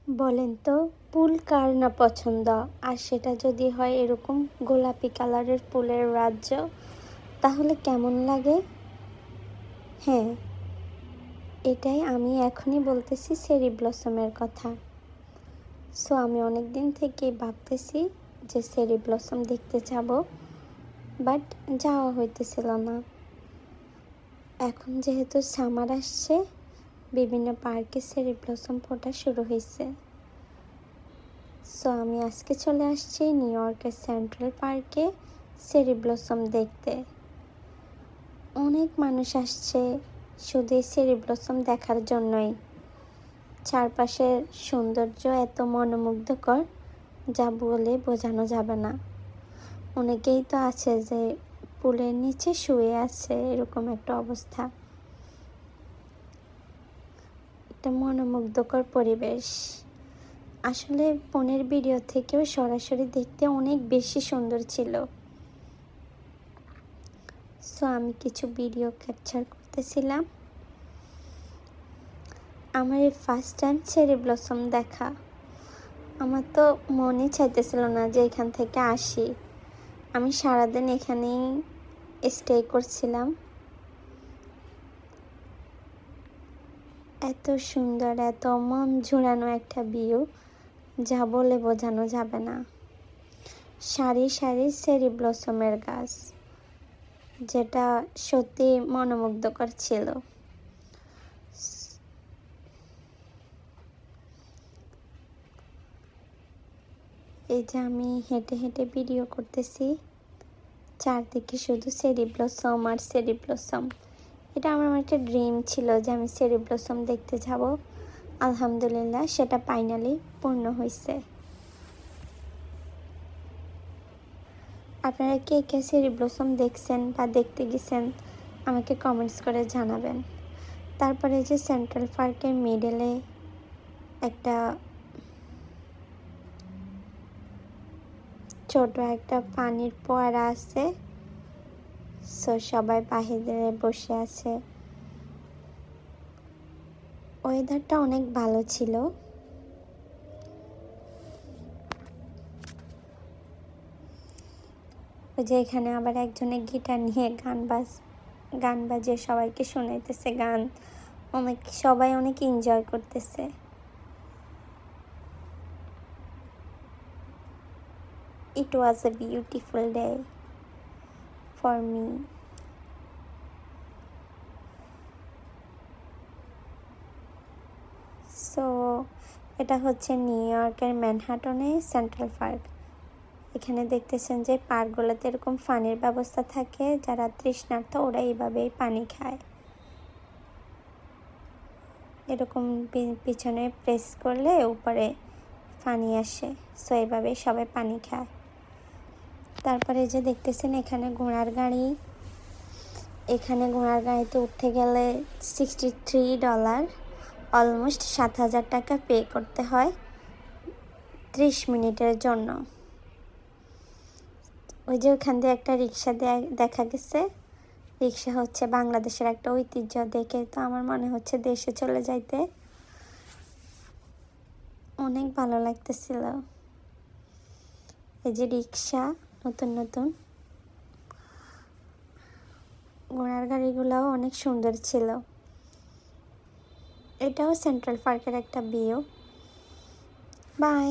বলেন তো ফুল কার না পছন্দ, আর সেটা যদি হয় এরকম গোলাপি কালারের ফুলের রাজ্য, তাহলে কেমন লাগে? হ্যাঁ, এটাই আমি এখনই বলতেছি চেরি ব্লসমের কথা। সো আমি অনেক দিন থেকেই ভাবতেছি যে চেরি ব্লসম দেখতে যাব, বাট যাওয়া হইতেছিল না। এখন যেহেতু সামার আসছে, বিভিন্ন পার্কে চেরি ব্লসম ফোটা শুরু হয়েছে। সো আমি আজকে চলে আসছি নিউ ইয়র্কের সেন্ট্রাল পার্কে চেরি ব্লসম দেখতে। অনেক মানুষ আসছে শুধু এই চেরি ব্লসম দেখার জন্যই। চারপাশের সৌন্দর্য এত মনোমুগ্ধকর, যা বলে বোঝানো যাবে না। অনেকেই তো আছে যে পুলের নিচে শুয়ে আছে, এরকম একটা অবস্থা। একটা মনোমুগ্ধকর পরিবেশ। আসলে ফোনের ভিডিও থেকেও সরাসরি দেখতে অনেক বেশি সুন্দর ছিল। সো আমি কিছু ভিডিও ক্যাপচার করতেছিলাম। আমার এই ফার্স্ট টাইম চেরি ব্লসম দেখা। আমার তো মনে চাইতেছিল না যে এখান থেকে আসি। আমি সারাদিন এখানেই স্টে করছিলাম। এত সুন্দর, এত মন জুড়ানো একটা ভিউ, যা বলে বোঝানো যাবে না। সারি সারি চেরি ব্লসমের গাছ, যেটা সত্যি মনোমুগ্ধকর ছিল। এই যে আমি হেঁটে হেঁটে ভিডিও করতেছি, চারদিকে শুধু চেরি ব্লসম আর চেরি ব্লসম। এটা আমার একটা ড্রিম ছিল যে আমি চেরি ব্লসম দেখতে যাব। আলহামদুলিল্লাহ, সেটা ফাইনালি পূর্ণ হয়েছে। আপনারা কে কে চেরি ব্লসম দেখছেন বা দেখতে গেছেন আমাকে কমেন্টস করে জানাবেন। তারপরে যে সেন্ট্রাল পার্কের মিডলে একটা ছোট একটা পানির ফোয়ারা আছে। সো সবাই বাহিরে বসে আছে। ওয়েদারটা অনেক ভালো ছিল। ওই যে এখানে আবার একজনে গিটার নিয়ে গান বাজিয়ে সবাইকে শোনাইতেছে গান। সবাই অনেক এনজয় করতেছে। It was a beautiful day for me. So এটা হচ্ছে নিউ ইয়র্কের ম্যানহাটনে সেন্ট্রাল পার্ক। এখানে দেখতেছেন যে পার্কগুলোতে এরকম পানির ব্যবস্থা থাকে, যারা তৃষ্ণার্ত ওরা এইভাবেই পানি খায়। এরকম পিছনে প্রেস করলে উপরে পানি আসে। সো এইভাবেই সবাই পানি খায়। তারপরে যে দেখতেছেন এখানে ঘোড়ার গাড়ি। এখানে ঘোড়ার গাড়িতে উঠতে গেলে $63, অলমোস্ট 7,000 টাকা পে করতে হয় 30 মিনিটের জন্য। ওই যে ওখান দিয়ে একটা রিক্সা দেখা গেছে। রিক্সা হচ্ছে বাংলাদেশের একটা ঐতিহ্য, দেখে তো আমার মনে হচ্ছে দেশে চলে যাইতে। অনেক ভালো লাগতেছিল। এই যে রিক্সা, নতুন নতুন ঘোড়ার গাড়িগুলোও অনেক সুন্দর ছিল। এটাও সেন্ট্রাল পার্কের একটা ভিউ। বাই।